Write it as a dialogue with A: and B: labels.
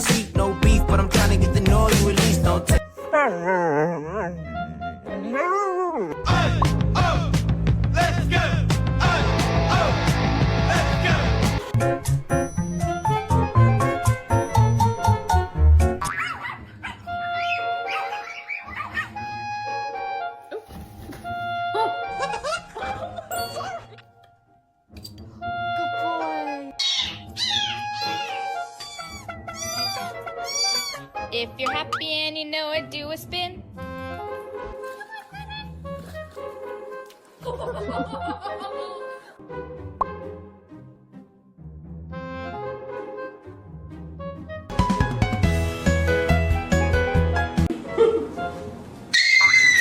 A: your seat, no beef, but I'm trying to get to know you at least. Don't take.
B: Let's go! Let's go!
C: If you're happy and you know it, do a spin.